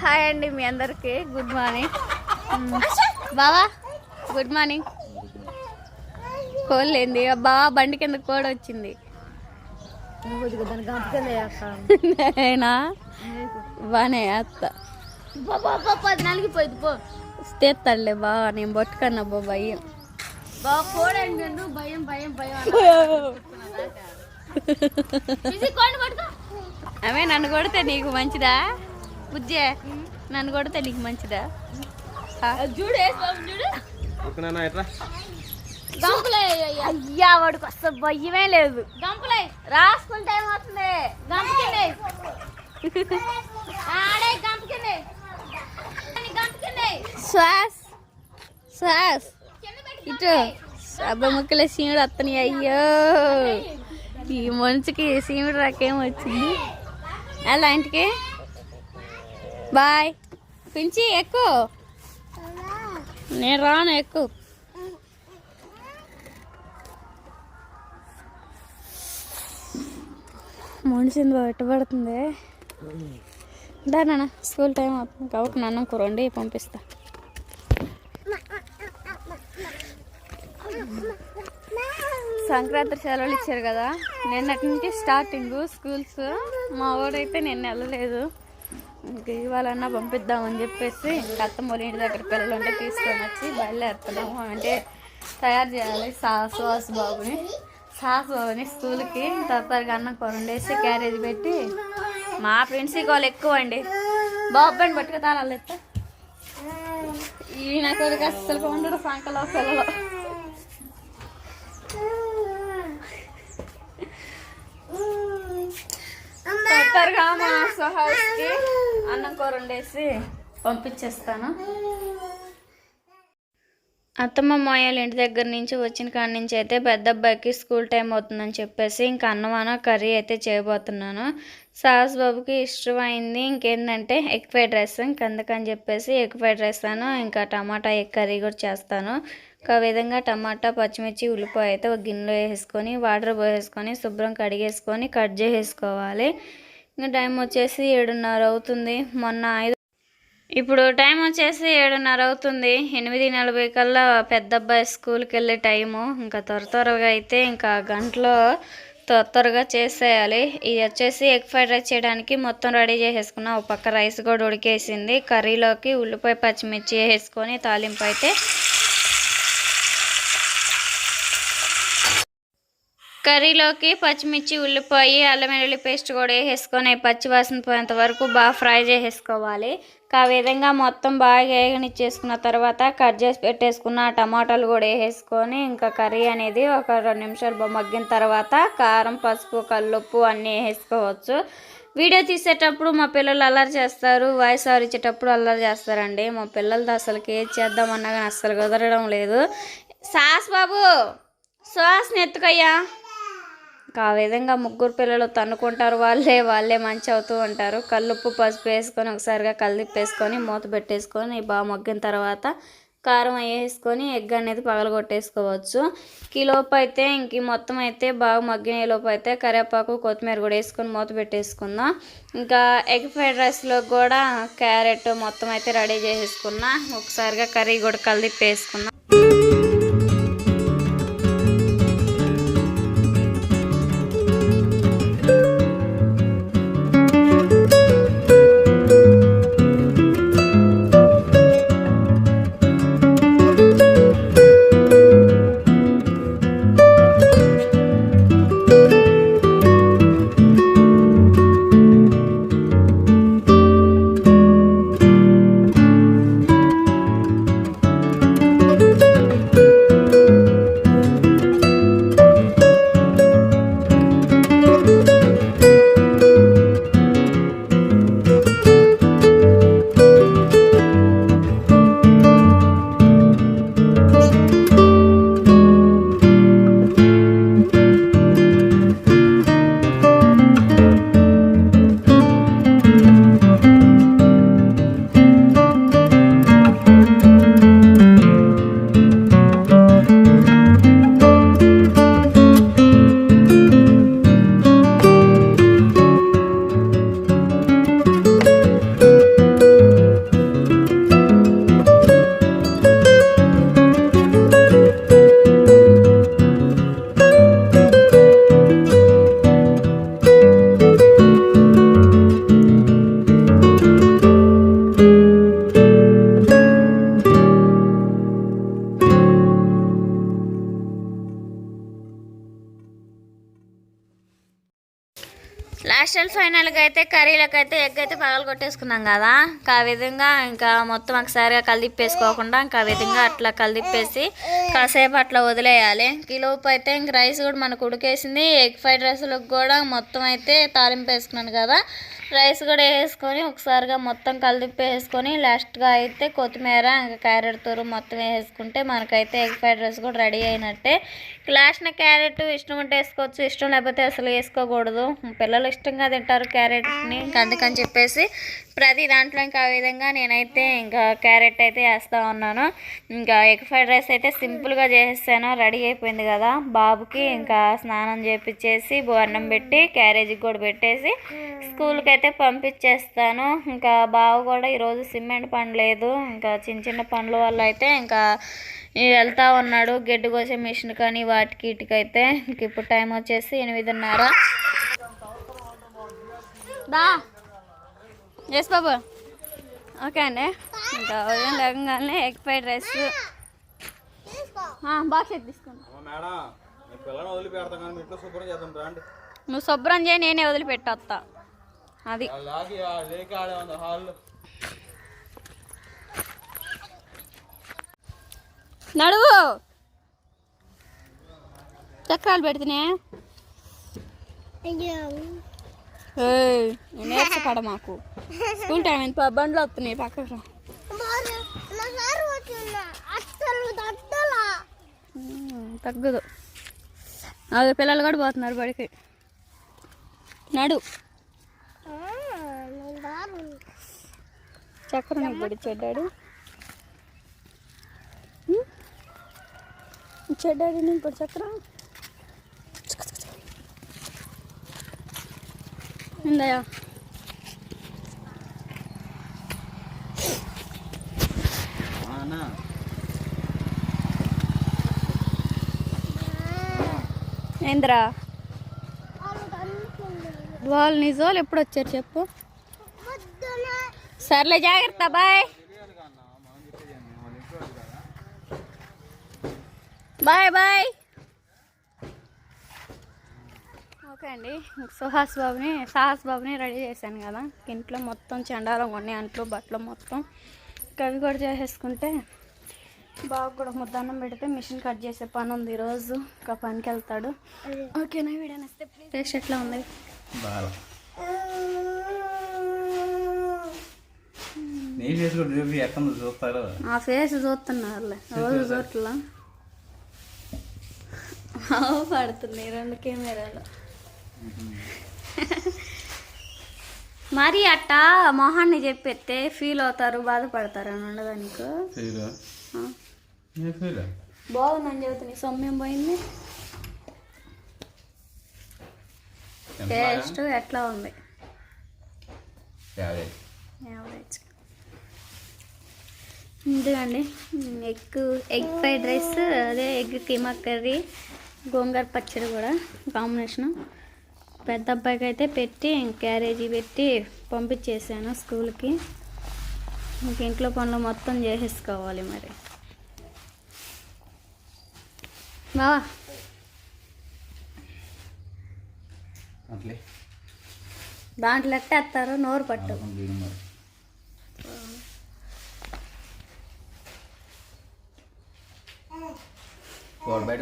Hi అండి మీ అందరికి good morning బావా గుడ్ మార్నింగ్ కోళ్ళు ఏంది బావా బండి కింద కోడ వచ్చింది నేనా బానే అత్త నలిగిపోయింది పో తెస్తాడులే బావా నేను పట్టుకన్నా బా భయం బాగా కోడండి భయం భయం భయం అవే నన్ను కొడితే నీకు మంచిదా బుజ్జే నన్ను కొడితే నీకు మంచిదా చూడు చూడు అయ్యా వాడికి అసలు భయమే లేదు గంపులే రాసుకుని టైం అవుతుంది గంపకిందే ఆడే గంపకిందే గంపకిందే శ్వాస్ శ్వాస్ ఇటు అబ్బా ముక్కలే సీముడు వస్తాయి అయ్యో ఈ మనిషికి సీముడు రాకేం వచ్చింది అలా ఇంటికి బాయ్ పించి ఎక్కువ నేను రాను ఎక్కువ మనిషిని పట్టబడుతుంది దా నాన్న స్కూల్ టైం అవుతుంది కాబట్టి నాన్న కూరండి పంపిస్తా సంక్రాంతి సెలవులు ఇచ్చారు కదా నిన్నటి నుంచి స్టార్టింగ్ స్కూల్స్ మా వాడైతే నిన్న వెళ్ళలేదు ఇంక ఇవాళన్నా పంపిద్దామని చెప్పేసి అత్తమ్మ ఇంటి దగ్గర పిల్లలు ఉంటే తీసుకొని వచ్చి బయలుదేరుతున్నాము అంటే తయారు చేయాలి సాసు బాబుని స్కూల్కి తప్పగా అన్నం కొరండేసి క్యారేజ్ పెట్టి మా ఫ్రెండ్స్కి వాళ్ళు ఎక్కువ అండి బాబుని పట్టుకు తాళాలు ఎత్తా ఈయన కొడుకు అస్సలు ఉండడు సంకలో పిల్లలు తొందరగా మా హౌస్కి అన్నం కూర వండేసి పంపించేస్తాను అత్తమ్మ మాయాల ఇంటి దగ్గర నుంచి వచ్చిన కాడి నుంచి అయితే పెద్ద అబ్బాయికి స్కూల్ టైం అవుతుందని చెప్పేసి ఇంకా అన్నమాన కర్రీ అయితే చేయబోతున్నాను సాస్ బాబుకి ఇష్టమైంది ఇంకేంటంటే ఎగ్ ఫ్రైడ్ రైస్ ఇంకందుకని చెప్పేసి ఎగ్ ఫ్రైడ్ రైస్ ఇంకా టమాటా ఎగ్ కర్రీ కూడా చేస్తాను ఒక విధంగా టమాటా పచ్చిమిర్చి ఉల్లిపాయ అయితే ఒక గిన్నెలో వేసుకొని వాటర్ పోసేసుకొని శుభ్రం కడిగేసుకొని కట్ చేసేసుకోవాలి ఇంకా టైం వచ్చేసి 7:30 అవుతుంది ఇప్పుడు టైం వచ్చేసి 7:30 అవుతుంది 8:40 కల్లా పెద్ద అబ్బాయి స్కూల్కి వెళ్ళే టైము ఇంకా త్వరగా అయితే ఇంకా గంటలో త్వరగా చేసేయాలి ఇది వచ్చేసి ఎగ్ ఫ్రైడ్ రైస్ చేయడానికి మొత్తం రెడీ చేసేసుకున్నా ఒక పక్క రైస్ కూడా ఉడికేసింది కర్రీలోకి ఉల్లిపాయ పచ్చిమిర్చి వేసుకొని తాలింపు అయితే కర్రీలోకి పచ్చిమిర్చి ఉల్లిపాయ అల్లం వెల్లుల్లి పేస్ట్ కూడా వేసుకొని పచ్చివాసన పోయేంత వరకు బాగా ఫ్రై చేసేసుకోవాలి ఆ విధంగా మొత్తం బాగా వేగనిచ్చేసుకున్న తర్వాత కట్ చేసి పెట్టేసుకున్న టమాటాలు కూడా వేసుకొని ఇంకా కర్రీ అనేది ఒక 2 నిమిషాలు మగ్గిన తర్వాత కారం పసుపు కల్లుప్పు అన్నీ వేసుకోవచ్చు వీడియో తీసేటప్పుడు మా పిల్లలు అల్లరి చేస్తారు వాయిస్ ఓవర్ ఇచ్చేటప్పుడు అల్లరి చేస్తారండి మా పిల్లలతో అసలుకి ఏది చేద్దామన్నా కానీ అస్సలు కుదరడం లేదు సాస్ బాబు శ్వాసని ఎత్తుకయ్యా ఆ విధంగా ముగ్గురు పిల్లలు తన్నుకుంటారు వాళ్ళే మంచి అవుతూ ఉంటారు కల్లుప్పు పసుపు వేసుకొని ఒకసారిగా కలిపేసుకొని మూత పెట్టేసుకొని బాగా మగ్గిన తర్వాత కారం వేసుకొని ఎగ్ అనేది పగలగొట్టేసుకోవచ్చు లోపు అయితే ఇంక మొత్తం అయితే బాగా మగ్గిన లోపు అయితే కరివేపాకు కొత్తిమీర కూడా వేసుకొని మూత పెట్టేసుకుందాం ఇంకా ఎగ్ ఫ్రైడ్ రైస్లో కూడా క్యారెట్ మొత్తం అయితే రెడీ చేసేసుకున్నా ఒకసారిగా కర్రీ కూడా కలిపేసుకుందాం ఫైనల్గా అయితే కర్రీలకు అయితే ఎగ్ అయితే పగలు కొట్టేసుకున్నాం కదా, ఇంకా ఆ విధంగా ఇంకా మొత్తం ఒకసారిగా కలిదిప్పేసుకోకుండా ఇంకా ఆ విధంగా అట్లా కలిదిప్పేసి కాసేపు అట్లా వదిలేయాలి. కిలోపు అయితే ఇంక రైస్ కూడా మనకు ఉడికేసింది. ఎగ్ ఫ్రైడ్ రైస్లకు కూడా మొత్తం అయితే తాలింపు వేసుకున్నాను కదా, రైస్ కూడా వేసుకొని ఒకసారిగా మొత్తం కలిదిప్పేసుకొని లాస్ట్గా అయితే కొత్తిమీర ఇంకా క్యారెట్ తూరు మొత్తం వేసుకుంటే మనకైతే ఎగ్ ఫ్రైడ్ రైస్ కూడా రెడీ అయినట్టే. లాస్ట్న క్యారెట్ ఇష్టం ఉంటే వేసుకోవచ్చు, ఇష్టం లేకపోతే అసలు వేసుకోకూడదు. పిల్లలు ఇష్టంగా తింటారు క్యారెట్ని, ఇంకా అందుకని చెప్పేసి ప్రతి దాంట్లో ఇంకా ఆ విధంగా నేనైతే ఇంకా క్యారెట్ అయితే వేస్తూ ఉన్నాను. ఇంకా ఎగ్ ఫ్రైడ్ రైస్ అయితే సింపుల్గా చేసేసాను, రెడీ అయిపోయింది కదా. బాబుకి ఇంకా స్నానం చేపించేసి అన్నం పెట్టి క్యారేజీకి కూడా పెట్టేసి స్కూల్కి అయితే పంపించేస్తాను. ఇంకా బాబు కూడా ఈరోజు సిమెంట్ పని లేదు, ఇంకా చిన్న చిన్న పనుల వల్ల అయితే ఇంకా వెళ్తూ ఉన్నాడు. గడ్డి కోసే మిషన్ కానీ వాటికి వీటికైతే ఇంక ఇప్పుడు టైం వచ్చేసి 8:30. దా ఎస్ బాబు. ఓకే అండి, ఇంకా ఉదయం లేకగానే ఎగ్ ఫ్రైడ్ రైస్ బాక్స్ అయితే తీసుకోండి. నువ్వు శుభ్రం చేయి, నేనే వదిలిపెట్టొస్తా. అది నడువు చక్రాలు పెడితేనే నేర్చపడ మాకు. స్కూల్ టైం ఎంత బండ్లు వస్తున్నాయి పక్కకు. తగ్గదు, అది పిల్లలు కూడా పోతున్నారు బడికి. నడు చక్రం నీకు బడి చెడ్డాడు, చెడ్డాడు నీకు కూడా చక్రం ఉందయా. ఏంద్రా వాళ్ళు నిజాలు ఎప్పుడు వచ్చారు చెప్పు. సర్లే జాగ్రత్త, బాయ్ బాయ్ బాయ్. ఓకే అండి, సాహస్ బాబుని రెడీ చేశాను కదా. ఇంట్లో మొత్తం చండాలం ఉన్నాయి, అంట్లు బట్టలు మొత్తం కవి కూడా చేసేసుకుంటే బాబు కూడా ముద్దన్నం పెడితే మిషన్ కట్ చేసే పని ఉంది ఈరోజు, ఇంకా పనికి వెళ్తాడు. ఓకేనా, వీడియో నచ్చితే ప్లీజ్. టేస్ట్ ఎట్లా ఉంది? ఆ ఫేస్ చూస్తున్నారులే, రోజు చూడలా పడుతున్నాయి 2 కెమెరాలు. మరి అట్ట మొహాన్ని చెప్పేస్తే ఫీల్ అవుతారు, బాధపడతారు అని ఉండదా నీకు? బాగుందని చెబుతుంది, సొమ్మేం పోయింది. టేస్ట్ ఎట్లా ఉంది? యావరేజ్. ఇదిగండి ఎగ్ ఫ్రైడ్ రైస్, అదే ఎగ్ కీమా కర్రీ, గోంగూర పచ్చడి కూడా కాంబినేషను. పెద్ద అబ్బాయికి అయితే పెట్టి క్యారేజీ పెట్టి పంపించేసాను స్కూల్కి. ఇంక ఇంట్లో పనులు మొత్తం చేసేసుకోవాలి మరి. బావా దాంట్లో ఎట్టేస్తారు, నోరు పట్టు. బయట